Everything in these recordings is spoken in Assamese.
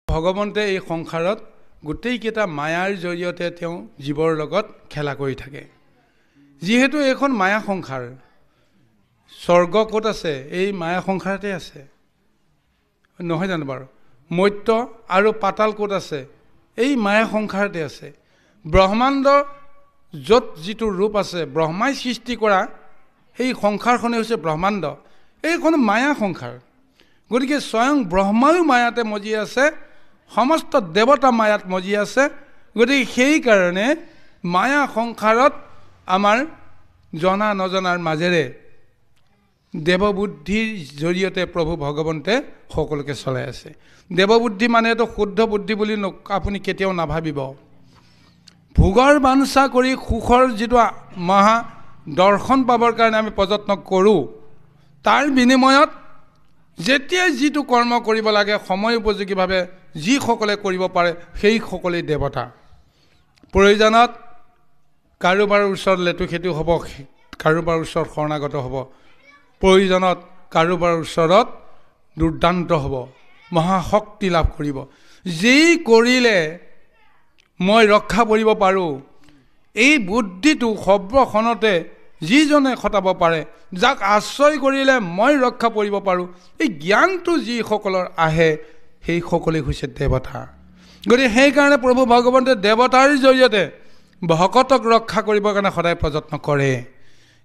ভগৱন্তে এই সংসাৰত গোটেইকেইটা মায়াৰ জৰিয়তে তেওঁ জীৱৰ লগত খেলা কৰি থাকে। যিহেতু এইখন মায়া সংসাৰ, স্বৰ্গ ক'ত আছে? এই মায়া সংসাৰতে আছে, নহয় জানো বাৰু? মৰ্ত্য আৰু পাতাল ক'ত আছে? এই মায়া সংসাৰতে আছে। ব্ৰহ্মাণ্ড য'ত যিটো ৰূপ আছে, ব্ৰহ্মাই সৃষ্টি কৰা এই সংসাৰখনেই হৈছে ব্ৰহ্মাণ্ড। এইখন মায়া সংসাৰ। গতিকে স্বয়ং ব্ৰহ্মায়ো মায়াতে মজি আছে, সমস্ত দেৱতা মায়াত মজি আছে। গতিকে সেইকাৰণে মায়া সংসাৰত আমাৰ জনা নজনাৰ মাজেৰে দেৱবুদ্ধিৰ জৰিয়তে প্ৰভু ভগৱন্তে সকলোকে চলাই আছে। দেৱবুদ্ধি মানে এইটো শুদ্ধ বুদ্ধি বুলি আপুনি কেতিয়াও নাভাবিব। ভোগৰ বাঞ্ছা কৰি সুখৰ যিটো মহা দৰ্শন পাবৰ কাৰণে আমি প্ৰযত্ন কৰোঁ, তাৰ বিনিময়ত যেতিয়াই যিটো কৰ্ম কৰিব লাগে সময় উপযোগীভাৱে যিসকলে কৰিব পাৰে সেইসকলেই দেৱতা। প্ৰয়োজনত কাৰোবাৰ ওচৰত লেটুখেটু হ'ব, কাৰোবাৰ ওচৰত শৰণাগত হ'ব, প্ৰয়োজনত কাৰোবাৰ ওচৰত দুৰ্দান্ত হ'ব, মহাশক্তি লাভ কৰিব। যি কৰিলে মই ৰক্ষা কৰিব পাৰোঁ, এই বুদ্ধিটো সৰ্বক্ষণতে যিজনে খটাব পাৰে, যাক আশ্ৰয় কৰিলে মই ৰক্ষা কৰিব পাৰোঁ, এই জ্ঞানটো যিসকলৰ আহে সেইসকলেই হৈছে দেৱতা। গতিকে সেইকাৰণে প্ৰভু ভগৱন্তে দেৱতাৰ জৰিয়তে ভকতক ৰক্ষা কৰিবৰ কাৰণে সদায় প্ৰযত্ন কৰে।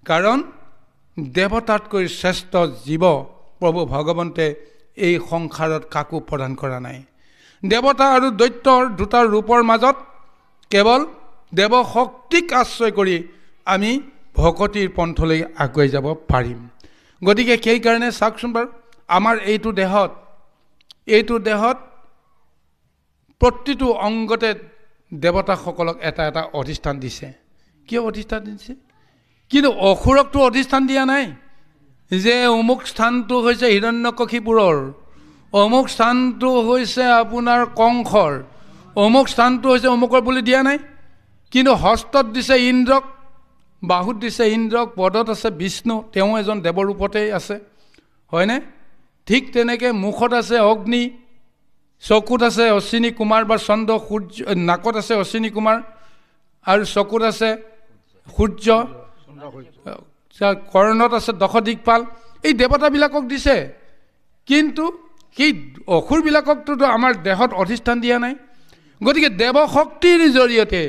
কাৰণ দেৱতাতকৈ শ্ৰেষ্ঠ জীৱ প্ৰভু ভগৱন্তে এই সংসাৰত কাকো প্ৰদান কৰা নাই। দেৱতা আৰু দৈত্যৰ দুটা ৰূপৰ মাজত কেৱল দেৱশক্তিক আশ্ৰয় কৰি আমি ভকতিৰ পন্থলৈ আগুৱাই যাব পাৰিম। গতিকে সেইকাৰণে চাওকচোন বাৰু, আমাৰ এইটো দেহত প্ৰতিটো অংগতে দেৱতাসকলক এটা এটা অধিষ্ঠান দিছে। কিয় অধিষ্ঠান দিছে? কিন্তু অসুৰকতো অধিষ্ঠান দিয়া নাই যে অমুক স্থানটো হৈছে হিৰণ্যকশিপুৰৰ, অমুক স্থানটো হৈছে আপোনাৰ কংসৰ, অমুক স্থানটো হৈছে অমুকৰ বুলি দিয়া নাই। কিন্তু হস্তত দিছে ইন্দ্ৰক, বাহুত দিছে ইন্দ্ৰক, পদত আছে বিষ্ণু, তেওঁ এজন দেৱৰূপতেই আছে, হয়নে? ঠিক তেনেকৈ মুখত আছে অগ্নি, চকুত আছে অশ্বিনী কুমাৰ বা চন্দ্ৰ সূৰ্য, নাকত আছে অশ্বিনী কুমাৰ আৰু চকুত আছে সূৰ্য, কৰ্ণত আছে দশ দিকপাল। এই দেৱতাবিলাকক দিছে, কিন্তু সেই অসুৰবিলাককতো আমাৰ দেহত অধিষ্ঠান দিয়া নাই। গতিকে দেৱশক্তিৰ জৰিয়তে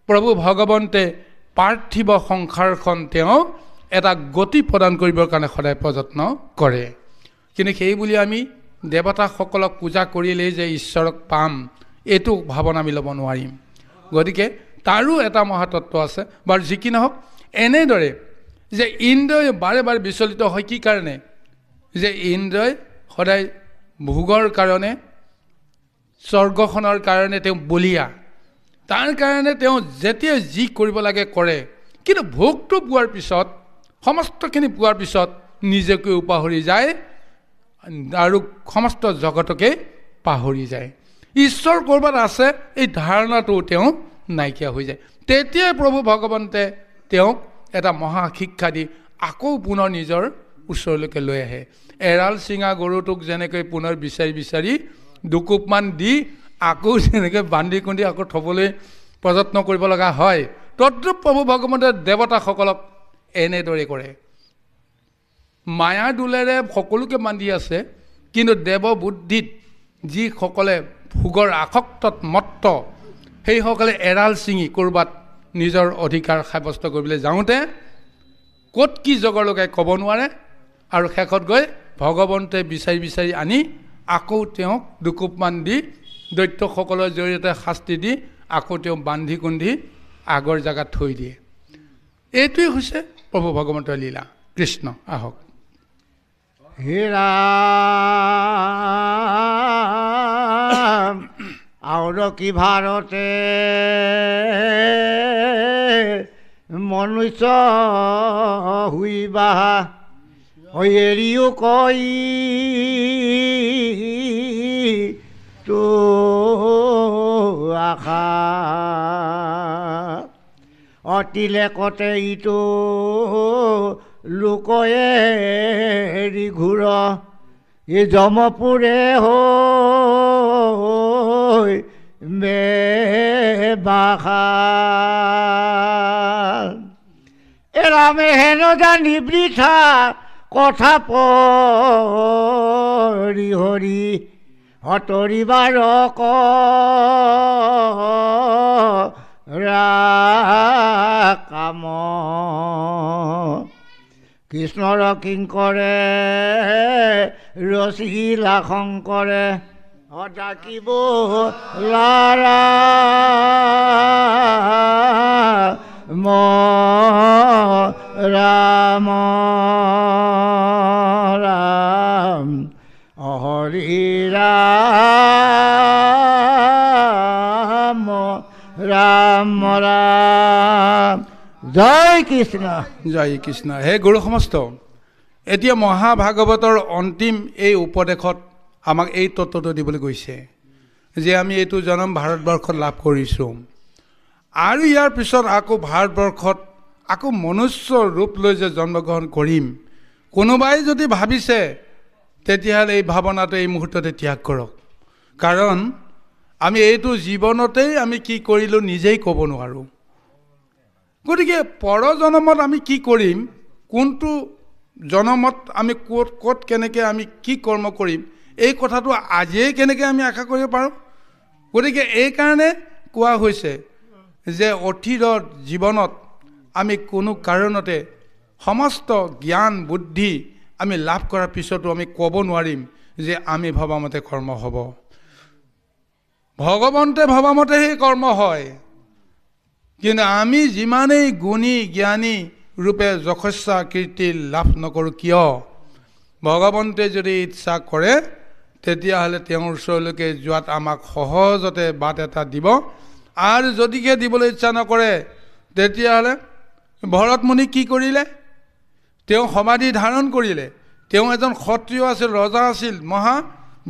প্ৰভু ভগৱন্তে পাৰ্থিৱ সংসাৰখন তেওঁ এটা গতি প্ৰদান কৰিবৰ কাৰণে সদায় প্ৰযত্ন কৰে। কিন্তু সেই বুলি আমি দেৱতাসকলক পূজা কৰিলেই যে ঈশ্বৰক পাম, এইটো ভাৱনা আমি ল'ব নোৱাৰিম। গতিকে তাৰো এটা মহাতত্ব আছে। বাৰু যি কি নহওক, এনেদৰে যে ইন্দ্ৰই বাৰে বাৰে বিচলিত হয় কি কাৰণে? যে ইন্দ্ৰই সদায় ভোগৰ কাৰণে, স্বৰ্গখনৰ কাৰণে তেওঁ বলীয়া। তাৰ কাৰণে তেওঁ যেতিয়া যি কৰিব লাগে কৰে, কিন্তু ভোগটো পোৱাৰ পিছত, সমস্তখিনি পোৱাৰ পিছত নিজকেও পাহৰি যায় আৰু সমস্ত জগতকে পাহৰি যায়। ঈশ্বৰ ক'ৰবাত আছে এই ধাৰণাটো তেওঁ নাইকিয়া হৈ যায়। তেতিয়াই প্ৰভু ভগৱন্তে তেওঁক এটা মহা শিক্ষা দি আকৌ পুনৰ নিজৰ ওচৰলৈকে লৈ আহে। এৰাল চিঙা গৰুটোক যেনেকৈ পুনৰ বিচাৰি বিচাৰি দুকোপমান দি আকৌ যেনেকৈ বান্ধি কুন্ধি আকৌ থ'বলৈ প্ৰযত্ন কৰিব লগা হয়, তদ্ৰূপ প্ৰভু ভগৱন্তে দেৱতাসকলক এনেদৰে কৰে। মায়া দোলেৰে সকলোকে বান্ধি আছে, কিন্তু দেৱবুদ্ধিত যিসকলে ভোগৰ আসক্তত মত্ত, সেইসকলে এৰাল ছিঙি ক'ৰবাত নিজৰ অধিকাৰ সাব্যস্ত কৰিবলৈ যাওঁতে ক'ত কি জগৰ লগাই ক'ব নোৱাৰে, আৰু শেষত গৈ ভগৱন্তে বিচাৰি বিচাৰি আনি আকৌ তেওঁক দুকোপমান দি দৈত্যসকলৰ জৰিয়তে শাস্তি দি আকৌ তেওঁ বান্ধি কুন্ধি আগৰ জেগাত থৈ দিয়ে। এইটোৱেই হৈছে প্ৰভু ভগৱন্তৰ লীলা। কৃষ্ণ আহক। হেৰা আৰু কি ভাৰতে মনুষ্য হুইবা এৰিও কই তো আশা অতিলে কতে ইটো লোকয়ে ঘূৰ এই যমপুৰে বাসা এৰামে হেন জানি বৃথা কথা পৰি হৰি হতৰিবাৰ কাম কৃষ্ণৰ কিংকৰে ৰচিলা শংকৰে ডাকিব লাৰা ৰাম ৰাম হৰি ৰাম ৰাম ৰাম জয় কৃষ্ণ জয় কৃষ্ণ। হে গুৰু সমস্ত, এতিয়া মহাভাগৱতৰ অন্তিম এই উপদেশত আমাক এই তত্ত্বটো দিবলৈ গৈছে যে আমি এইটো জন্ম ভাৰতবৰ্ষত লাভ কৰিছোঁ আৰু ইয়াৰ পিছত আকৌ ভাৰতবৰ্ষত আকৌ মনুষ্য ৰূপ লৈ যে জন্মগ্ৰহণ কৰিম। কোনোবাই যদি ভাবিছে তেতিয়াহ'লে এই ভাৱনাটো এই মুহূৰ্ততে ত্যাগ কৰক, কাৰণ আমি এইটো জীৱনতেই আমি কি কৰিলোঁ নিজেই ক'ব নোৱাৰোঁ। গতিকে পৰজনমত আমি কি কৰিম, কোনটো জনমত আমি ক'ত কেনেকৈ আমি কি কৰ্ম কৰিম, এই কথাটো আজিয়েই কেনেকৈ আমি আশা কৰিব পাৰোঁ। গতিকে এইকাৰণে কোৱা হৈছে যে অতীতৰ জীৱনত আমি কোনো কাৰণতে সমস্ত জ্ঞান বুদ্ধি আমি লাভ কৰাৰ পিছতো আমি ক'ব নোৱাৰিম যে আমি ভবামতে কৰ্ম হ'ব। ভগৱন্তে ভবামতে সেই কৰ্ম হয়, কিন্তু আমি যিমানেই গুণী জ্ঞানী ৰূপে যশস্যা কীৰ্তি লাভ নকৰোঁ কিয়, ভগৱন্তে যদি ইচ্ছা কৰে তেতিয়াহ'লে তেওঁৰ ওচৰলৈকে যোৱাত আমাক সহজতে বাট এটা দিব। আৰু যদিহে দিবলৈ ইচ্ছা নকৰে তেতিয়াহ'লে ভৰত মুনি কি কৰিলে, তেওঁ সমাধি ধাৰণ কৰিলে। তেওঁ এজন ক্ষত্ৰিয় আছিল, ৰজা আছিল, মহা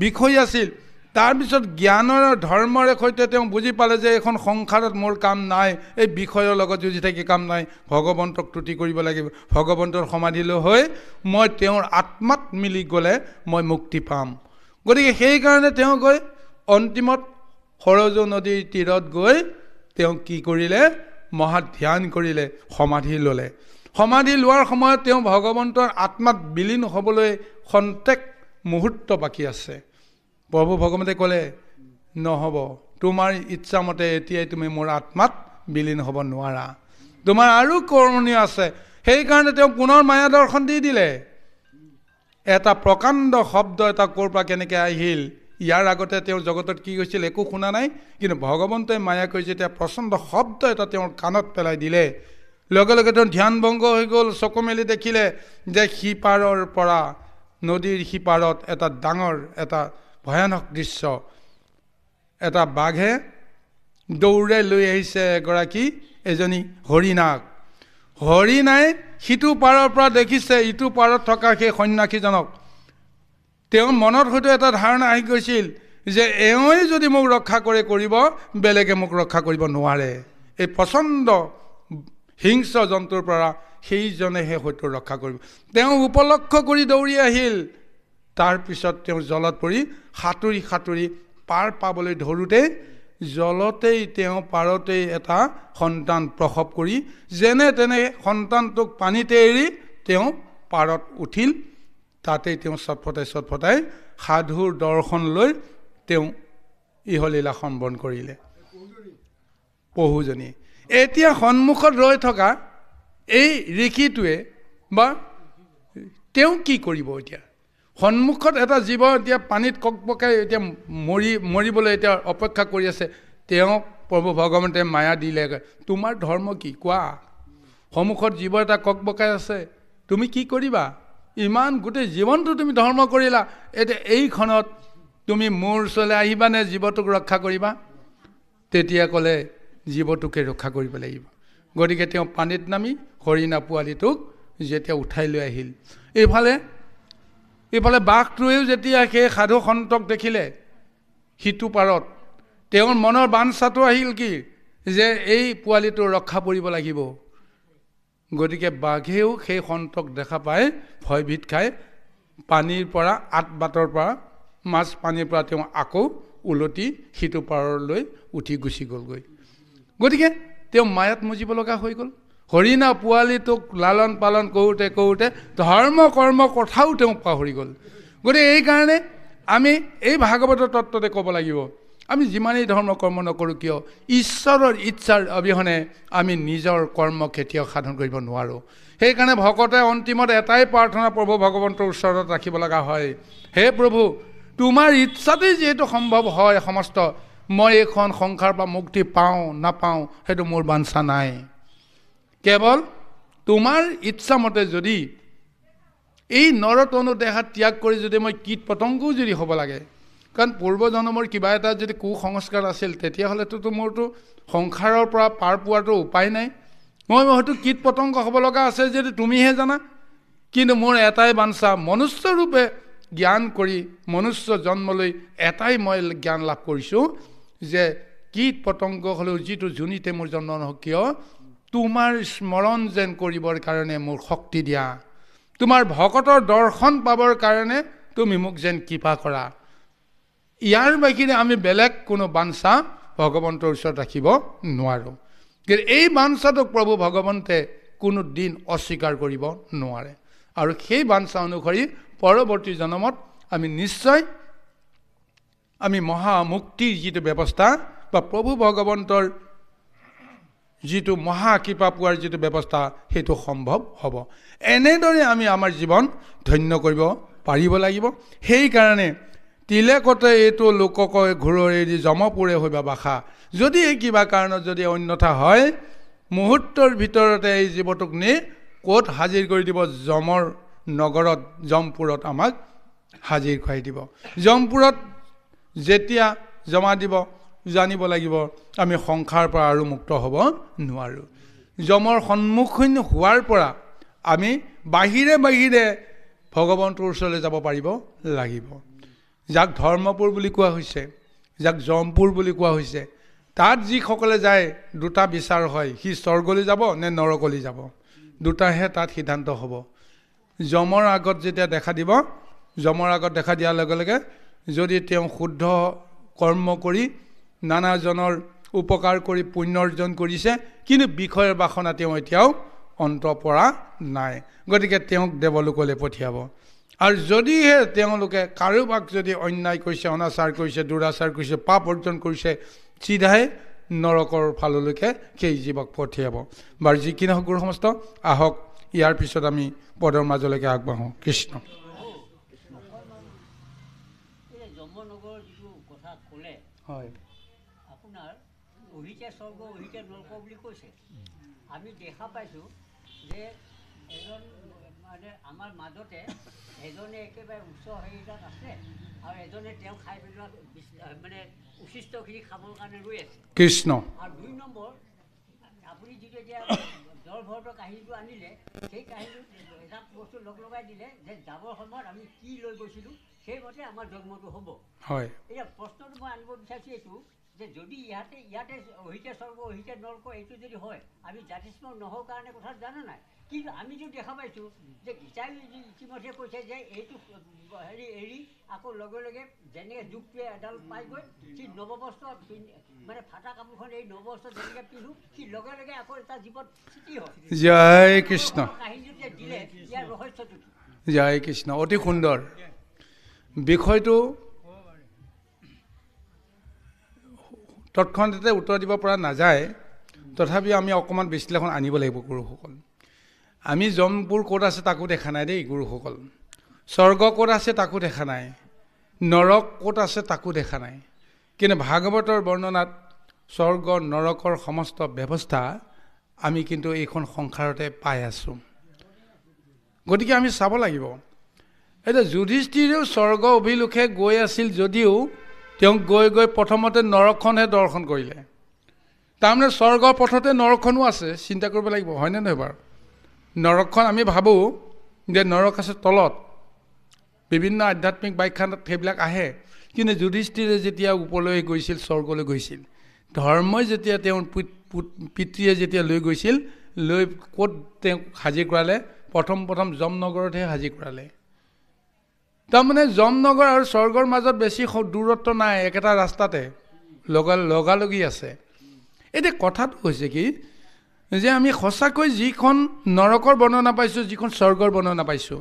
বিষয় আছিল। তাৰপিছত জ্ঞানৰ ধৰ্মৰে সৈতে তেওঁ বুজি পালে যে এইখন সংসাৰত মোৰ কাম নাই, এই বিষয়ৰ লগত যুঁজি থাকি কাম নাই, ভগৱন্তক তুতি কৰিব লাগিব। ভগৱন্তৰ সমাধিলৈ হৈ মই তেওঁৰ আত্মাত মিলি গ'লে মই মুক্তি পাম। গতিকে সেইকাৰণে তেওঁ গৈ অন্তিমত সৰজু নদীৰ তীৰত গৈ তেওঁ কি কৰিলে, মহা ধ্যান কৰিলে, সমাধি ল'লে। সমাধি লোৱাৰ সময়ত তেওঁ ভগৱন্তৰ আত্মাত বিলীন হ'বলৈ খন্তেক মুহূৰ্ত বাকী আছে। প্ৰভু ভগৱন্তে ক'লে নহ'ব, তোমাৰ ইচ্ছামতে এতিয়াই তুমি মোৰ আত্মাত বিলীন হ'ব নোৱাৰা, তোমাৰ আৰু কৰণীয় আছে। সেইকাৰণে তেওঁ পুনৰ মায়া দৰ্শন দি দিলে। এটা প্ৰকাণ্ড শব্দ এটা ক'ৰ পৰা কেনেকৈ আহিল, ইয়াৰ আগতে তেওঁ জগতত কি হৈছিল একো শুনা নাই, কিন্তু ভগৱন্তই মায়া কৰি যেতিয়া প্ৰচণ্ড শব্দ এটা তেওঁৰ কাণত পেলাই দিলে, লগে লগে তেওঁ ধ্যান ভংগ হৈ গ'ল। চকু মেলি দেখিলে যে সিপাৰৰ পৰা নদীৰ সিপাৰত এটা ডাঙৰ এটা ভয়ানক দৃশ্য, এটা বাঘে দৌৰে লৈ আহিছে এজনী হৰিণাক। হৰিণাই সিটো পাৰৰ পৰা দেখিছে ইটো পাৰত থকা সেই সন্যাসীজনক। তেওঁৰ মনত হয়তো এটা ধাৰণা আহি গৈছিল যে এওঁই যদি মোক ৰক্ষা কৰিব, বেলেগে মোক ৰক্ষা কৰিব নোৱাৰে। এই প্ৰচণ্ড হিংস্ৰ জন্তুৰ পৰা সেইজনেহে হয়তো ৰক্ষা কৰিব। তেওঁ উপলক্ষ কৰি দৌৰি আহিল। তাৰপিছত তেওঁ জলত পৰি সাঁতুৰি সাঁতুৰি পাৰ পাবলৈ ধৰোঁতেই জলতেই তেওঁ পাৰতেই এটা সন্তান প্ৰসৱ কৰি যেনে তেনে সন্তানটোক পানীতে এৰি তেওঁ পাৰত উঠিল। তাতেই তেওঁ চটফটাই সাধুৰ দৰ্শন লৈ তেওঁ ইহলীলা সম্বৰণ কৰিলে। পহুজনী এতিয়া সন্মুখত ৰৈ থকা এই ঋষিটোৱে বা তেওঁ কি কৰিব, এতিয়া সন্মুখত এটা জীৱ এতিয়া পানীত ককবকাই এতিয়া মৰিবলৈ এতিয়া অপেক্ষা কৰি আছে। তেওঁক প্ৰভু ভগৱন্তে মায়া দিলে, তোমাৰ ধৰ্ম কি কোৱা, সন্মুখত জীৱ এটা ককবকাই আছে, তুমি কি কৰিবা, ইমান গোটেই জীৱনটো তুমি ধৰ্ম কৰিলা, এতিয়া এইখনত তুমি মোৰ ওচৰলৈ আহিবানে জীৱটোক ৰক্ষা কৰিবা? তেতিয়া ক'লে জীৱটোকে ৰক্ষা কৰিব লাগিব। গতিকে তেওঁ পানীত নামি হৰিণা পোৱালিটোক যেতিয়া উঠাই লৈ আহিল। এইফালে বাঘটোৱেও যেতিয়া সেই সাধু সন্তক দেখিলে সিটো পাৰত, তেওঁৰ মনৰ বাঞ্ছাটো আহিল কি যে এই পোৱালিটো ৰক্ষা পৰিব লাগিব। গতিকে বাঘেও সেই সন্তক দেখা পাই ভয়ভীত খাই পানীৰ পৰা বাটৰ পৰা মাছ পানীৰ পৰা তেওঁ আকৌ উলটি সিটো পাৰলৈ উঠি গুচি গ'লগৈ। গতিকে তেওঁ মায়াত মজিব লগা হৈ গ'ল। হৰিণা পোৱালিটোক লালন পালন কৰোঁতে কৰোঁতে ধৰ্ম কৰ্ম কথাও তেওঁ পাহৰি গ'ল। গতিকে এইকাৰণে আমি এই ভাগৱতৰ তত্ত্বতে ক'ব লাগিব, আমি যিমানেই ধৰ্ম কৰ্ম নকৰোঁ কিয় ঈশ্বৰৰ ইচ্ছাৰ অবিহনে আমি নিজৰ কৰ্ম কেতিয়াও সাধন কৰিব নোৱাৰোঁ। সেইকাৰণে ভকতে অন্তিমত এটাই প্ৰাৰ্থনা প্ৰভু ভগৱন্তৰ ওচৰত ৰাখিব লগা হয়, হে প্ৰভু তোমাৰ ইচ্ছাতেই যিহেতু সম্ভৱ হয় সমস্ত, মই এইখন সংসাৰৰ পৰা মুক্তি পাওঁ নাপাওঁ সেইটো মোৰ বাঞ্ছা নাই। কেৱল তোমাৰ ইচ্ছামতে যদি এই নৰতনু দেহা ত্যাগ কৰি যদি মই কীট পতংগও যদি হ'ব লাগে, কাৰণ পূৰ্বজন্মৰ কিবা এটা যদি কুসংস্কাৰ আছিল তেতিয়াহ'লেতো মোৰতো সংসাৰৰ পৰা পাৰ পোৱাটো উপায় নাই। মই হয়তো কীট পতংগ হ'ব লগা আছে যদি তুমিহে জানা, কিন্তু মোৰ এটাই বাঞ্ছা মনুষ্যৰূপে জ্ঞান কৰি মনুষ্য জন্মলৈ এটাই মই জ্ঞান লাভ কৰিছোঁ যে কীট পতংগ হ'লেও যিটো যোনিতে মোৰ জন্ম নহওক কিয় তোমাৰ স্মৰণ যেন কৰিবৰ কাৰণে মোৰ শক্তি দিয়া, তোমাৰ ভকতৰ দৰ্শন পাবৰ কাৰণে তুমি মোক যেন কৃপা কৰা। ইয়াৰ বাহিৰে আমি বেলেগ কোনো বাঞ্ছা ভগৱন্তৰ ওচৰত ৰাখিব নোৱাৰোঁ। কিন্তু এই বাঞ্ছাটোক প্ৰভু ভগৱন্তে কোনো দিন অস্বীকাৰ কৰিব নোৱাৰে। আৰু সেই বাঞ্ছা অনুসৰি পৰৱৰ্তী জন্মত আমি নিশ্চয় আমি মহামুক্তিৰ যিটো ব্যৱস্থা বা প্ৰভু ভগৱন্তৰ যিটো মহাকৃপা পোৱাৰ যিটো ব্যৱস্থা সেইটো সম্ভৱ হ'ব। এনেদৰে আমি আমাৰ জীৱন ধন্য কৰিব পাৰিব লাগিব। সেইকাৰণে তিলেকতে এইটো লোকক ঘূৰৰে দি যমপুৰে হৈবা বাসা, যদি এই কিবা কাৰণত যদি অন্যথা হয় মুহূৰ্তৰ ভিতৰতে এই জীৱটোক নি ক'ত হাজিৰ কৰি দিব, যমৰ নগৰত যমপুৰত আমাক হাজিৰ খুৱাই দিব। যমপুৰত যেতিয়া জমা দিব জানিব লাগিব আমি সংসাৰৰ পৰা আৰু মুক্ত হ'ব নোৱাৰোঁ। যমৰ সন্মুখীন হোৱাৰ পৰা আমি বাহিৰে বাহিৰে ভগৱন্তৰ ওচৰলৈ যাব পাৰিব লাগিব। যাক ধৰ্মপুৰ বুলি কোৱা হৈছে, যাক যমপুৰ বুলি কোৱা হৈছে, তাত যিসকলে যায় দুটা বিচাৰ হয়, সি স্বৰ্গলৈ যাব নে নৰকলৈ যাব, দুটাহে তাত সিদ্ধান্ত হ'ব। যমৰ আগত যেতিয়া দেখা দিব, যমৰ আগত দেখা দিয়াৰ লগে লগে যদি তেওঁ শুদ্ধ কৰ্ম কৰি নানাজনৰ উপকাৰ কৰি পুণ্য অৰ্জন কৰিছে, কিন্তু বিষয়ৰ বাসনা তেওঁ এতিয়াও অন্ত পৰা নাই, গতিকে তেওঁক দেৱলোকলৈ পঠিয়াব। আৰু যদিহে তেওঁলোকে কাৰোবাক যদি অন্যায় কৰিছে, অনাচাৰ কৰিছে, দুৰাচাৰ কৰিছে, পাপ অৰ্জন কৰিছে, চিধাই নৰকৰ ফাললৈকে সেই জীৱক পঠিয়াব। বাৰু যি কি নহওক গুৰু সমস্ত, আহক ইয়াৰ পিছত আমি পদৰ মাজলৈকে আগবাঢ়োঁ। কৃষ্ণ। হয়, আপোনাৰ অহিতে স্বৰ্গ অহিতে নৰক বুলি কৈছে। আমি দেখা পাইছোঁ যে এজন মানে আমাৰ মাজতে এজনে একেবাৰে উচ্চ হেৰিতাত আছে আৰু এজনে তেওঁ খাই পেলোৱা মানে উচিষ্টখিনি খাবৰ কাৰণে ৰৈ আছে। কৃষ্ণ। আৰু 2 নম্বৰ আপুনি যিটো এতিয়া জলভদ্ৰ কাহিনীটো আনিলে, সেই কাহিনীটোত এটা বস্তু লগাই দিলে যে যাবৰ সময়ত আমি কি লৈ গৈছিলোঁ সেইমতে আমাৰ জন্মটো হ'ব। হয়, এতিয়া প্ৰশ্নটো মই আনিব বিচাৰিছোঁ এইটো যে যদি ইয়াতে অহিতে স্বৰ্গ অহিতে নৰক এইটো যদি হয়, আমি জাতিস্ম নহওঁ কাৰণে কথা জানা নাই, কিন্তু আমি যদি দেখা পাইছোঁ যে গীতাই ইতিমধ্যে কৈছে যে এইটো হেৰি এৰি আকৌ লগে লগে যেনেকৈ যুগটোৱে এডাল পাই গৈ সি নৱবস্ত্ৰ মানে ফাটা কাপোৰখন এই নৱবস্ত্ৰ যেনেকৈ পিন্ধো সি লগে লগে আকৌ এটা জীৱত স্থিতি হয়। জয় কৃষ্ণ। কাহিনীটো যে দিলে ইয়াৰ ৰহস্যটো কি? জয় কৃষ্ণ, অতি সুন্দৰ বিষয়টো। তৎক্ষণাতে উত্তৰ দিব পৰা নাযায়, তথাপিও আমি অকণমান বিশ্লেষণ আনিব লাগিব গুৰুসকল। আমি যমপুৰ ক'ত আছে তাকো দেখা নাই দেই গুৰুসকল, স্বৰ্গ ক'ত আছে তাকো দেখা নাই, নৰক ক'ত আছে তাকো দেখা নাই, কিন্তু ভাগৱতৰ বৰ্ণনাত স্বৰ্গ নৰকৰ সমস্ত ব্যৱস্থা আমি কিন্তু এইখন সংসাৰতে পাই আছোঁ। গতিকে আমি চাব লাগিব। এতিয়া যুধিষ্ঠিৰেও স্বৰ্গ অভিমুখে গৈ আছিল যদিও তেওঁক গৈ গৈ প্ৰথমতে নৰকখনহে দৰ্শন কৰিলে। তাৰমানে স্বৰ্গৰ পথতে নৰকখনো আছে, চিন্তা কৰিব লাগিব, হয়নে নহয় বাৰু? নৰকখন আমি ভাবোঁ যে নৰক আছে তলত, বিভিন্ন আধ্যাত্মিক ব্যাখ্যাত সেইবিলাক আহে, কিন্তু যুধিষ্ঠিৰে যেতিয়া ওপৰলৈ গৈছিল, স্বৰ্গলৈ গৈছিল, ধৰ্মই যেতিয়া তেওঁৰ পিতৃয়ে যেতিয়া লৈ গৈছিল, লৈ ক'ত তেওঁক হাজিৰ কৰালে? প্ৰথম যমনগৰতহে হাজিৰ কৰালে। তাৰমানে যমনগৰ আৰু স্বৰ্গৰ মাজত বেছি দূৰত্ব নাই, একেটা ৰাস্তাতে লগালগি আছে। এতিয়া কথাটো হৈছে কি যে আমি সঁচাকৈ যিখন নৰকৰ বৰ্ণনা পাইছোঁ, যিখন স্বৰ্গৰ বৰ্ণনা পাইছোঁ,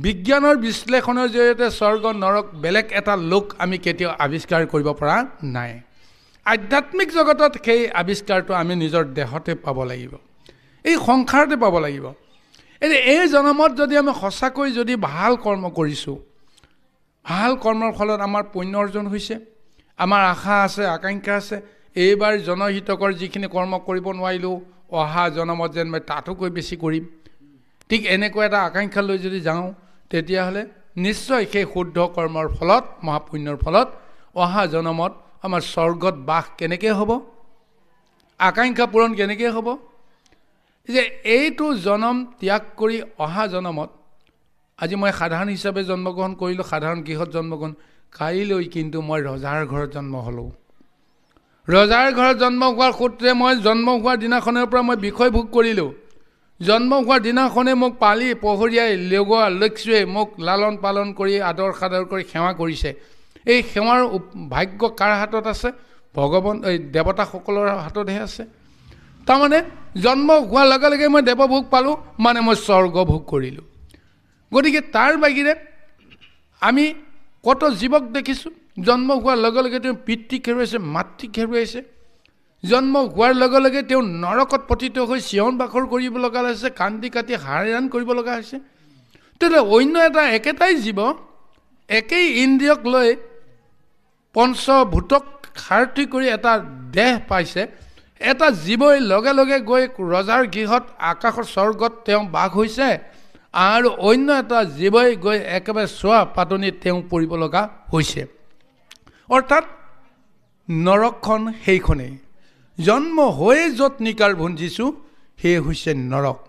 বিজ্ঞানৰ বিশ্লেষণৰ জৰিয়তে স্বৰ্গ নৰক বেলেগ এটা লোক আমি কেতিয়াও আৱিষ্কাৰ কৰিব পৰা নাই। আধ্যাত্মিক জগতত সেই আৱিষ্কাৰটো আমি নিজৰ দেহতে পাব লাগিব, এই সংসাৰতে পাব লাগিব। এতিয়া এই জনমত যদি আমি সঁচাকৈ যদি ভাল কৰ্ম কৰিছোঁ, ভাল কৰ্মৰ ফলত আমাৰ পুণ্য অৰ্জন হৈছে, আমাৰ আশা আছে, আকাংক্ষা আছে, এইবাৰ জনহিতকৰ যিখিনি কৰ্ম কৰিব নোৱাৰিলোঁ, অহা জনমত যেন মই তাতোকৈ বেছি কৰিম, ঠিক এনেকুৱা এটা আকাংক্ষা লৈ যদি যাওঁ, তেতিয়াহ'লে নিশ্চয় সেই শুদ্ধ কৰ্মৰ ফলত, মহাপুণ্যৰ ফলত অহা জনমত আমাৰ স্বৰ্গত বাস কেনেকৈ হ'ব, আকাংক্ষা পূৰণ কেনেকৈ হ'ব, যে এইটো জনম ত্যাগ কৰি অহা জনমত, আজি মই সাধাৰণ হিচাপে জন্মগ্ৰহণ কৰিলোঁ, সাধাৰণ গৃহত জন্মগ্ৰহণ, কাইলৈ কিন্তু মই ৰজাৰ ঘৰত জন্ম হ'লোঁ। ৰজাৰ ঘৰত জন্ম হোৱাৰ সূত্ৰে মই জন্ম হোৱাৰ দিনাখনৰ পৰা মই বিষয় ভোগ কৰিলোঁ। জন্ম হোৱাৰ দিনাখনে মোক পালি পহৰীয়াই লগোৱা লক্ষ্যই মোক লালন পালন কৰি আদৰ সাদৰ কৰি সেৱা কৰিছে। এই সেৱাৰ ভাগ্য কাৰ হাতত আছে? ভগৱান, এই দেৱতাসকলৰ হাততহে আছে। তাৰমানে জন্ম হোৱাৰ লগে লগে মই দেৱভোগ পালোঁ, মানে মই স্বৰ্গ ভোগ কৰিলোঁ। গতিকে তাৰ বাহিৰে আমি কত জীৱক দেখিছোঁ, জন্ম হোৱাৰ লগে লগে তেওঁ পিতৃক হেৰুৱাইছে, মাতৃক হেৰুৱাইছে। জন্ম হোৱাৰ লগে লগে তেওঁ নৰকত পতিত হৈ চিঞৰ বাখৰ কৰিব লগা হৈছে, কান্দি কাটি হাৰাণ কৰিব লগা হৈছে। তেতিয়া অন্য এটা একেটাই জীৱ, একেই ইন্দ্ৰিয়ক লৈ পঞ্চভূতক সাৰথি কৰি এটা দেহ পাইছে, এটা জীৱই লগে লগে গৈ ৰজাৰ গৃহত আকাশৰ স্বৰ্গত তেওঁ বাস হৈছে, আৰু অন্য এটা জীৱই গৈ একেবাৰে চোৱা পাতনিত তেওঁ পৰিব লগা হৈছে। অৰ্থাৎ নৰকখন সেইখনেই, জন্ম হৈয়ে য'ত নিকাৰ ভুঞ্জিছোঁ সেই হৈছে নৰক।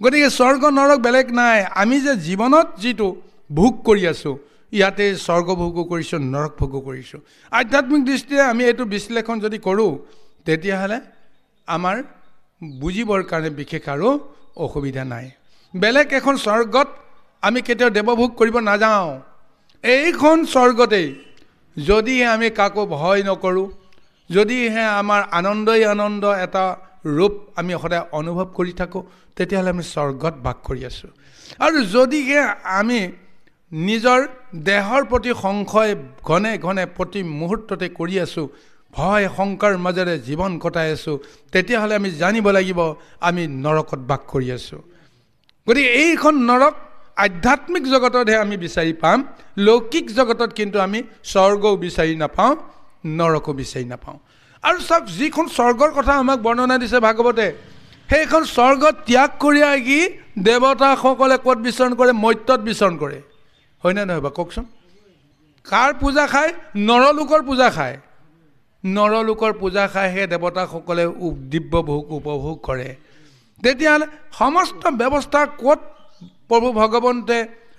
গতিকে স্বৰ্গ নৰক বেলেগ নাই। আমি যে জীৱনত যিটো ভোগ কৰি আছোঁ, ইয়াতে স্বৰ্গ ভোগো কৰিছোঁ, নৰক ভোগো কৰিছোঁ। আধ্যাত্মিক দৃষ্টিৰে আমি এইটো বিশ্লেষণ যদি কৰোঁ, তেতিয়াহ'লে আমাৰ বুজিবৰ কাৰণে বিশেষ আৰু অসুবিধা নাই। বেলেগ এখন স্বৰ্গত আমি কেতিয়াও দেৱভোগ কৰিব নাযাওঁ। এইখন স্বৰ্গতেই যদিহে আমি কাকো ভয় নকৰোঁ, যদিহে আমাৰ আনন্দই আনন্দ এটা ৰূপ আমি সদায় অনুভৱ কৰি থাকোঁ, তেতিয়াহ'লে আমি স্বৰ্গত বাস কৰি আছোঁ। আৰু যদিহে আমি নিজৰ দেহৰ প্ৰতি সংশয় ঘনে ঘনে প্ৰতি মুহূৰ্ততে কৰি আছোঁ, ভয় শংকাৰ মাজেৰে জীৱন কটাই আছোঁ, তেতিয়াহ'লে আমি জানিব লাগিব আমি নৰকত বাস কৰি আছোঁ। গতিকে এইখন নৰক আধ্যাত্মিক জগততহে আমি বিচাৰি পাম, লৌকিক জগতত কিন্তু আমি স্বৰ্গও বিচাৰি নাপাওঁ, নৰকো বিচাৰি নাপাওঁ। আৰু চাওক, যিখন স্বৰ্গৰ কথা আমাক বৰ্ণনা দিছে ভাগৱতে, সেইখন স্বৰ্গ ত্যাগ কৰি আহি দেৱতাসকলে ক'ত বিচৰণ কৰে? মৰ্ত্যত বিচৰণ কৰে, হয়নে নহয় বা কওকচোন? কাৰ পূজা খায়? নৰলোকৰ পূজা খায়। নৰলোকৰ পূজা খাইহে দেৱতাসকলে দিব্য ভোগ উপভোগ কৰে। তেতিয়াহ'লে সমস্ত ব্যৱস্থা ক'ত প্ৰভু ভগৱন্তে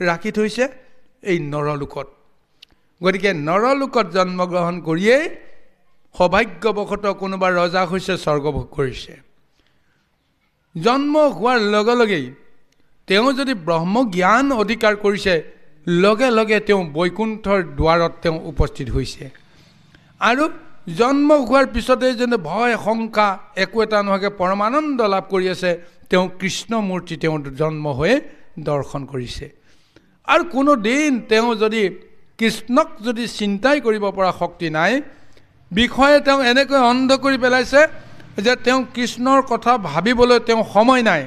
ৰাখি থৈছে? এই নৰলোকত। গতিকে নৰলোকত জন্মগ্ৰহণ কৰিয়েই সৌভাগ্যবশতঃ কোনোবা ৰজা হৈছে, স্বৰ্গভোগ কৰিছে। জন্ম হোৱাৰ লগে লগেই তেওঁ যদি ব্ৰহ্মজ্ঞান অধিকাৰ কৰিছে, লগে লগে তেওঁ বৈকুণ্ঠৰ দুৱাৰত তেওঁ উপস্থিত হৈছে। আৰু জন্ম হোৱাৰ পিছতে যেনে ভয় শংকা একো এটা নোহোৱাকৈ পৰমানন্দ লাভ কৰি আছে, তেওঁ কৃষ্ণমূৰ্তি তেওঁ জন্ম হৈ দৰ্শন কৰিছে। আৰু কোনো দিন তেওঁ যদি কৃষ্ণক যদি চিন্তাই কৰিব পৰা শক্তি নাই, বিষয়ে তেওঁ এনেকৈ অন্ধ কৰি পেলাইছে যে তেওঁ কৃষ্ণৰ কথা ভাবিবলৈ তেওঁ সময় নাই।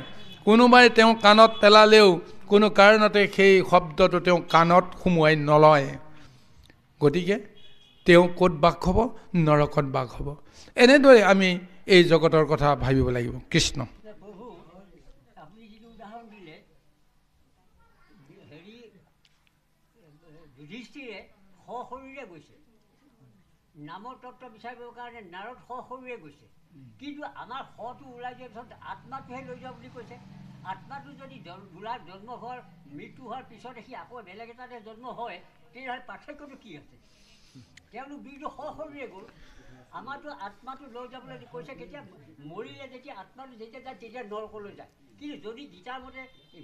কোনোবাই তেওঁ কাণত পেলালেও কোনো কাৰণতে সেই শব্দটো তেওঁ কাণত সুমুৱাই নলয়। গতিকে তেওঁ ক'ত বাস হ'ব? নৰকত বাস হ'ব। এনেদৰে আমি এই জগতৰ কথা ভাবিব লাগিব। কৃষ্ণ। প্ৰভু, আপুনি যিটো উদাহৰণ দিলে, হেৰি যুধিষ্ঠিৰে সশৰীৰে গৈছে, নামৰ তত্ত্ব বিচাৰিবৰ কাৰণে নাৰদ সশৰীৰে গৈছে। কিন্তু আমাৰ শটো ওলাই যোৱাৰ পিছত আত্মাটোহে লৈ যাওঁ বুলি কৈছে। আত্মাটো যদি জন্ম হোৱাৰ মৃত্যু হোৱাৰ পিছতে সি আকৌ বেলেগ এটাতে জন্ম হয়, তেতিয়াহ'লে পাৰ্থক্যটো কি আছে? তেওঁলোক দুইটো সশৰীৰে গ'ল। আমাৰতো আত্মাটো লৈ যাবলৈ কৈছে, কেতিয়া মৰিলে যেতিয়া আত্মাটো যেতিয়া যায় তেতিয়া নৰকলৈ যায়। কিন্তু যদি গীতাৰ মতে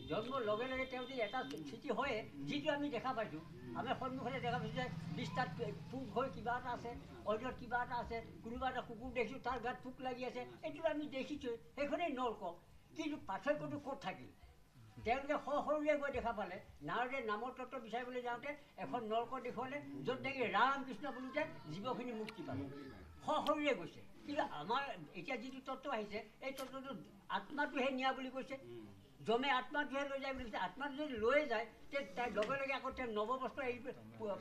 জন্মৰ লগে লগে তেওঁ যদি এটা স্থিতি হয়, যিটো আমি দেখা পাইছোঁ, আমি সন্মুখতে দেখা পাইছোঁ যে বিস্তাত পোক হৈ কিবা এটা আছে, অন্যত কিবা এটা আছে, কোনোবা এটা কুকুৰ দেখিছোঁ তাৰ গাত পোক লাগি আছে, এইটো আমি দেখিছোঁ, সেইখনেই নৰক। কিন্তু পাৰ্থক্যটো ক'ত থাকিল? তেওঁলোকে সৰুৰে গৈ দেখা পালে, নাৰদে নামৰ তত্ত্ব বিচাৰিবলৈ যাওঁতে এখন নৰক দেখুৱালে, য'ত নেকি ৰাম কৃষ্ণ বুলিতে জীৱখিনি মুক্তি পালে। সৰুৰে গৈছে। কিন্তু আমাৰ এতিয়া যিটো তত্ত্ব আহিছে, এই তত্ত্বটো আত্মাটোহে নিয়া বুলি কৈছে। যমে আত্মাটোহে লৈ যায় বুলি কৈছে। আত্মাটো যদি লৈ যায়, তে তাৰ লগে লগে আকৌ তেওঁ নৱবস্ত্ৰ আহিব,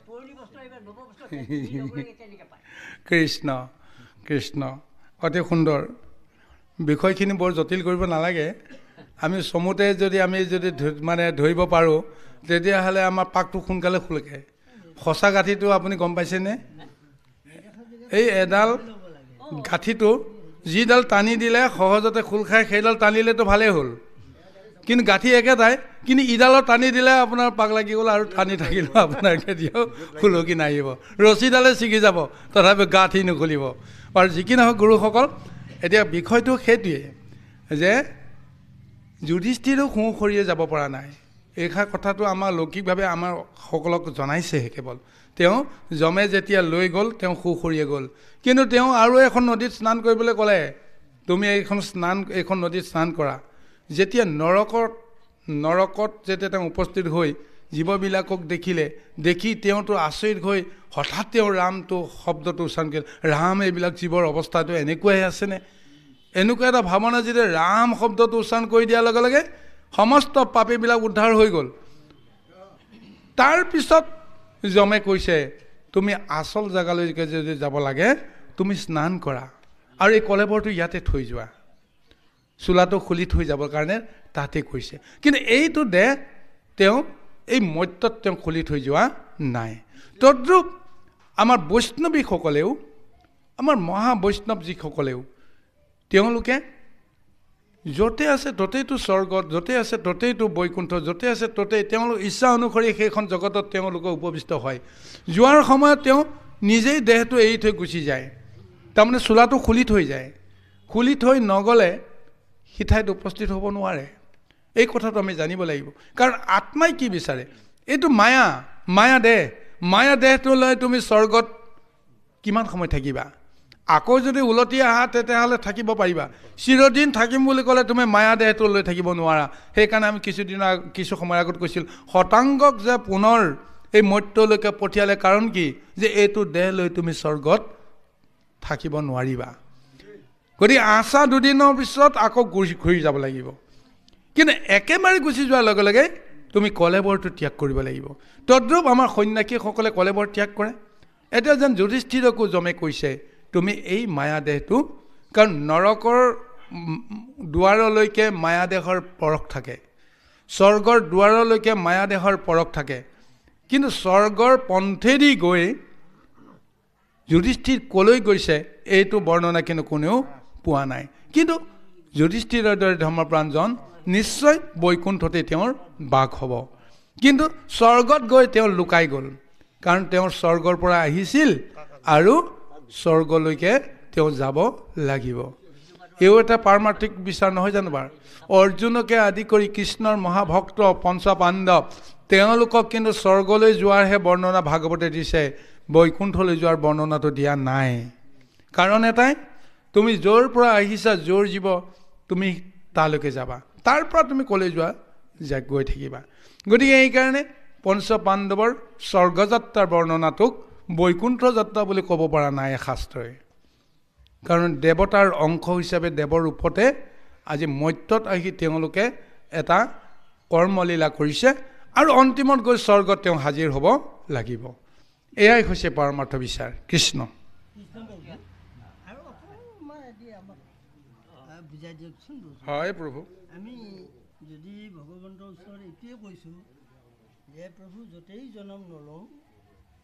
পুৰণি বস্ত্ৰ আহিব, নৱবস্ত্ৰ লগে লগে তেনেকৈ পায়। কৃষ্ণ কৃষ্ণ, অতি সুন্দৰ। বিষয়খিনি বৰ জটিল কৰিব নালাগে। আমি চমুতে যদি মানে ধৰিব পাৰোঁ, তেতিয়াহ'লে আমাৰ পাকটো সোনকালে খোলকে। সঁচা গাঁঠিটো আপুনি গম পাইছেনে? এই এডাল গাঁঠিটো যিডাল টানি দিলে সহজতে খোল খায়, সেইডাল টানিলেতো ভালেই হ'ল। কিন্তু গাঁঠি একেটাই, কিন্তু ইডালত টানি দিলে আপোনাৰ পাক লাগি গ'ল আৰু টানি থাকিলেও আপোনাৰ কেতিয়াও খুলকি নাহিব, ৰছীডালে ছিগি যাব, তথাপি গাঁঠি নুখুলিব। আৰু যি কি নহওক গুৰুসকল, এতিয়া বিষয়টো সেইটোৱে যে যুধিষ্ঠিৰো সোঁসৰিয়ে যাব পৰা নাই। এইষাৰ কথাটো আমাৰ লৌকিকভাৱে আমাৰ সকলক জনাইছেহে কেৱল। তেওঁ যমে যেতিয়া লৈ গ'ল, তেওঁ সোঁসৰিয়ে গ'ল। কিন্তু তেওঁ আৰু এখন নদীত স্নান কৰিবলৈ ক'লে, তুমি এইখন নদীত স্নান কৰা। যেতিয়া নৰকত যেতিয়া তেওঁ উপস্থিত হৈ জীৱবিলাকক দেখি তেওঁতো আচৰিত হৈ হঠাৎ তেওঁ ৰামটো শব্দটো উচ্চাৰণ কৰিলে। ৰাম, এইবিলাক জীৱৰ অৱস্থাটো এনেকুৱাই আছেনে? এনেকুৱা এটা ভাৱনা যেতিয়া ৰাম শব্দটো উচ্চাৰণ কৰি দিয়াৰ লগে লগে সমস্ত পাপীবিলাক উদ্ধাৰ হৈ গ'ল। তাৰপিছত যমে কৈছে, তুমি আচল জেগালৈকে যদি যাব লাগে, তুমি স্নান কৰা আৰু এই কলেবৰটো ইয়াতে থৈ যোৱা, চোলাটো খুলি থৈ যাবৰ কাৰণে তাতে কৈছে। কিন্তু এইটো তেওঁ এই মত্যত তেওঁ খুলি থৈ যোৱা নাই। তদ্ৰূপ আমাৰ বৈষ্ণৱীসকলেও, আমাৰ মহাবৈষ্ণৱ যিসকলেও, তেওঁলোকে য'তে আছে ত'তেইতো স্বৰ্গত, য'তে আছে ত'তেইতো বৈকুণ্ঠ, য'তে আছে ত'তেই তেওঁলোক ইচ্ছা অনুসৰি সেইখন জগতত তেওঁলোকে উপবিষ্ট হয়। যোৱাৰ সময়ত তেওঁ নিজেই দেহটো এৰি থৈ গুচি যায়। তাৰমানে চোলাটো খুলি থৈ যায়। খুলি থৈ নগ'লে সি ঠাইত উপস্থিত হ'ব নোৱাৰে। এই কথাটো আমি জানিব লাগিব। কাৰণ আত্মাই কি বিচাৰে? এইটো মায়া দেহটো লৈ তুমি স্বৰ্গত কিমান সময় থাকিবা? আকৌ যদি উলটি আহা তেতিয়াহ'লে থাকিব পাৰিবা। চিৰদিন থাকিম বুলি ক'লে তুমি মায়া দেহটো লৈ থাকিব নোৱাৰা। সেইকাৰণে আমি কিছু সময় আগত কৈছিলোঁ, শতাংগক যে পুনৰ এই মৰ্ত্যলৈকে পঠিয়ালে কাৰণ কি? যে এইটো দেহ লৈ তুমি স্বৰ্গত থাকিব নোৱাৰিবা। গতিকে আছা দুদিনৰ পিছত আকৌ ঘূৰি যাব লাগিব। কিন্তু একেবাৰে গুচি যোৱাৰ লগে লগে তুমি কলেবৰটো ত্যাগ কৰিব লাগিব। তদ্ৰূপ আমাৰ সন্ন্যাসীসকলে কলেবৰ ত্যাগ কৰে। এতিয়া যেন যুধিষ্ঠিৰকো যমে কৈছে, তুমি এই মায়া দেহটো, কাৰণ নৰকৰ দুৱাৰলৈকে মায়া দেহৰ পৰশ থাকে, স্বৰ্গৰ দুৱাৰলৈকে মায়া দেহৰ পৰশ থাকে। কিন্তু স্বৰ্গৰ পন্থেদি গৈ যুধিষ্ঠিৰ ক'লৈ গৈছে এইটো বৰ্ণনা কিন্তু কোনেও পোৱা নাই। কিন্তু যুধিষ্ঠিৰৰ দৰে ধৰ্মপ্ৰাণজন নিশ্চয় বৈকুণ্ঠতে তেওঁৰ বাস হ'ব। কিন্তু স্বৰ্গত গৈ তেওঁ লুকাই গ'ল, কাৰণ তেওঁৰ স্বৰ্গৰ পৰা আহিছিল আৰু স্বৰ্গলৈকে তেওঁ যাব লাগিব। এও এটা পাৰমাৰ্থিক বিচাৰ নহয় জানো বাৰু? অৰ্জুনকে আদি কৰি কৃষ্ণৰ মহাভক্ত পঞ্চ পাণ্ডৱ, তেওঁলোকক কিন্তু স্বৰ্গলৈ যোৱাৰহে বৰ্ণনা ভাগৱতে দিছে, বৈকুণ্ঠলৈ যোৱাৰ বৰ্ণনাটো দিয়া নাই। কাৰণ এটাই, তুমি য'ৰ পৰা আহিছা, য'ৰ জীৱ, তুমি তালৈকে যাবা, তাৰ পৰা তুমি ক'লৈ যোৱা গৈ থাকিবা। গতিকে এইকাৰণে পঞ্চ পাণ্ডৱৰ স্বৰ্গযাত্ৰাৰ বৰ্ণনাটোক বৈকুণ্ঠ যাত্ৰা বুলি ক'ব পৰা নাই শাস্ত্ৰই। কাৰণ দেৱতাৰ অংশ হিচাপে দেৱৰ ৰূপতে আজি মৰ্ত্যত আহি তেওঁলোকে এটা কৰ্মলীলা কৰিছে আৰু অন্তিমত গৈ স্বৰ্গত তেওঁ হাজিৰ হ'ব লাগিব। এয়াই হৈছে পৰমাৰ্থ বিচাৰ। কৃষ্ণ হয় প্ৰভু। আমি যদি ভগৱন্তৰ ওচৰত এইটোৱে কৈছোঁ যে প্ৰভু য'তেই জনম নলওঁ,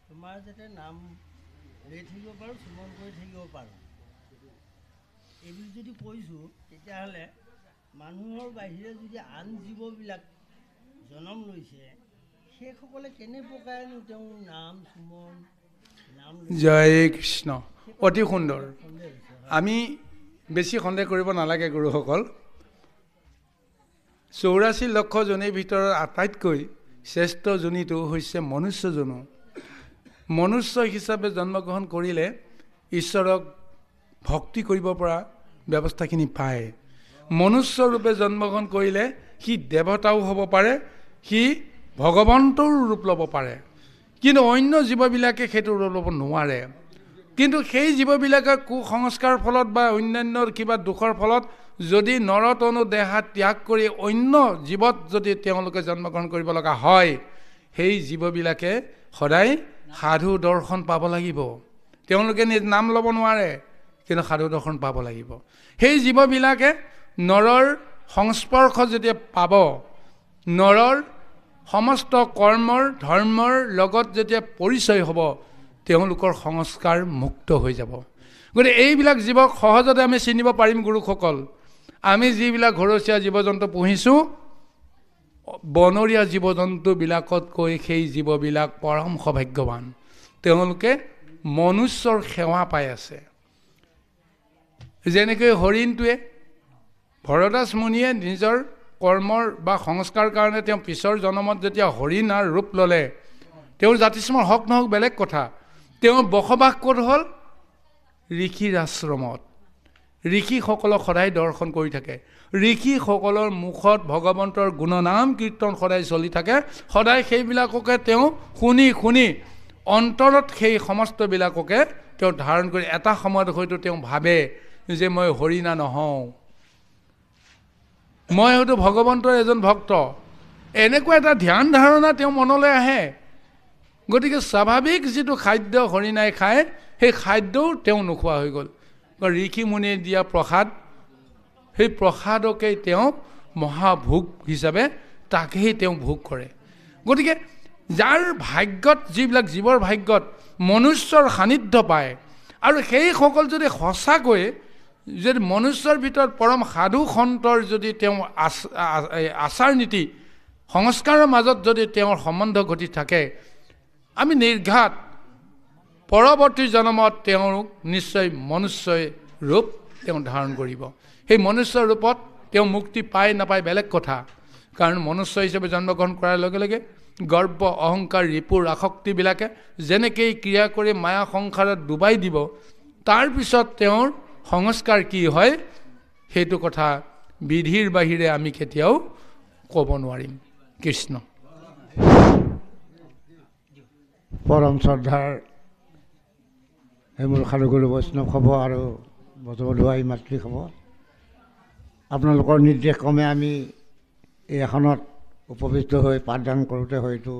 তোমাৰ যাতে নাম লৈ থাকিব পাৰোঁ, স্মৰণ কৰি থাকিব পাৰোঁ, এইবুলি যদি কৈছোঁ, তেতিয়াহ'লে মানুহৰ বাহিৰে যদি আন জীৱবিলাক জনম লৈছে, সেইসকলে কেনে প্ৰকাৰেনো তেওঁ নাম স্মৰণ জয় কৃষ্ণ। অতি সুন্দৰ। আমি বেছি সন্দেহ কৰিব নালাগে গুৰুসকল। 84 লক্ষ জনীৰ ভিতৰত আটাইতকৈ শ্ৰেষ্ঠ জনীটো হৈছে মনুষ্য জনো। মনুষ্য হিচাপে জন্মগ্ৰহণ কৰিলে ঈশ্বৰক ভক্তি কৰিব পৰা ব্যৱস্থাখিনি পায়। মনুষ্য ৰূপে জন্মগ্ৰহণ কৰিলে সি দেৱতাও হ'ব পাৰে, সি ভগৱন্তৰো ৰূপ ল'ব পাৰে। কিন্তু অন্য জীৱবিলাকে সেইটো ৰূপ ল'ব নোৱাৰে। কিন্তু সেই জীৱবিলাকে কুসংস্কাৰৰ ফলত বা অন্যান্য কিবা দুখৰ ফলত যদি নৰতনু দেহা ত্যাগ কৰি অন্য জীৱত যদি তেওঁলোকে জন্মগ্ৰহণ কৰিব লগা হয়, সেই জীৱবিলাকে সদায় সাধু দৰ্শন পাব লাগিব। তেওঁলোকে নাম ল'ব নোৱাৰে, কিন্তু সাধু দৰ্শন পাব লাগিব। সেই জীৱবিলাকে নৰৰ সংস্পৰ্শ যেতিয়া পাব, নৰৰ সমস্ত কৰ্মৰ ধৰ্মৰ লগত যেতিয়া পৰিচয় হ'ব, তেওঁলোকৰ সংস্কাৰ মুক্ত হৈ যাব। গতিকে এইবিলাক জীৱক সহজতে আমি চিনিব পাৰিম। গুৰুসকল, আমি যিবিলাক ঘৰচীয়া জীৱ জন্তু পুহিছোঁ, বনৰীয়া জীৱ জন্তুবিলাকতকৈ সেই জীৱবিলাক পৰম সৌভাগ্যৱান। তেওঁলোকে মনুষ্যৰ সেৱা পাই আছে। যেনেকৈ হৰিণটোৱে ভৰদাস মুনিয়ে নিজৰ কৰ্মৰ বা সংস্কাৰ কাৰণে তেওঁ পিছৰ জন্মত যেতিয়া হৰিণাৰ ৰূপ ল'লে, তেওঁৰ জাতিস্মৰ হক নহওক বেলেগ কথা, তেওঁ বসবাস ক'ত হ'ল? ঋষিৰ আশ্ৰমত। ঋষিসকলক সদায় দৰ্শন কৰি থাকে। ঋষিসকলৰ মুখত ভগৱন্তৰ গুণনাম কীৰ্তন সদায় চলি থাকে। সদায় সেইবিলাককে তেওঁ শুনি শুনি অন্তৰত সেই সমস্তবিলাককে তেওঁ ধাৰণ কৰি এটা সময়ত হয়তো তেওঁ ভাবে যে মই হৰিণা নহওঁ, মই হয়তো ভগৱন্তৰ এজন ভক্ত। এনেকুৱা এটা ধ্যান ধাৰণা তেওঁ মনলৈ আহে। গতিকে স্বাভাৱিক যিটো খাদ্য হৰিণাই খায়, সেই খাদ্যও তেওঁ নোখোৱা হৈ গ'ল। ঋষি মুনিয়ে দিয়া প্ৰসাদ, সেই প্ৰসাদকেই তেওঁ মহাভোগ হিচাপে তাকেই তেওঁ ভোগ কৰে। গতিকে যাৰ ভাগ্যত, যিবিলাক জীৱৰ ভাগ্যত মনুষ্যৰ সান্নিধ্য পায়, আৰু সেইসকল যদি সঁচাকৈ যদি মনুষ্যৰ ভিতৰত পৰম সাধু সন্তৰ যদি তেওঁ আচাৰ নীতি সংস্কাৰৰ মাজত যদি তেওঁৰ সম্বন্ধ ঘটি থাকে, আমি নিৰ্ঘাত পৰৱৰ্তী জন্মত তেওঁক নিশ্চয় মনুষ্য ৰূপ তেওঁ ধাৰণ কৰিব। সেই মনুষ্য ৰূপত তেওঁ মুক্তি পায় নাপায় বেলেগ কথা। কাৰণ মনুষ্য হিচাপে জন্মগ্ৰহণ কৰাৰ লগে লগে গৰ্ব অহংকাৰ ৰিপুৰ আসক্তিবিলাকে যেনেকৈ ক্ৰিয়া কৰি মায়া সংসাৰত ডুবাই দিব, তাৰপিছত তেওঁৰ সংস্কাৰ কি হয় সেইটো কথা বিধিৰ বাহিৰে আমি কেতিয়াও ক'ব নোৱাৰিম। কৃষ্ণ। পৰম শ্ৰদ্ধাৰ মোৰ সাধুগুৰু বৈষ্ণৱ হ'ব আৰু বজবধুৱাই মাতৃ হ'ব। আপোনালোকৰ নিৰ্দেশ ক্ৰমে আমি এই আসনত উপবিষ্ট হৈ পাঠদান কৰোঁতে হয়তো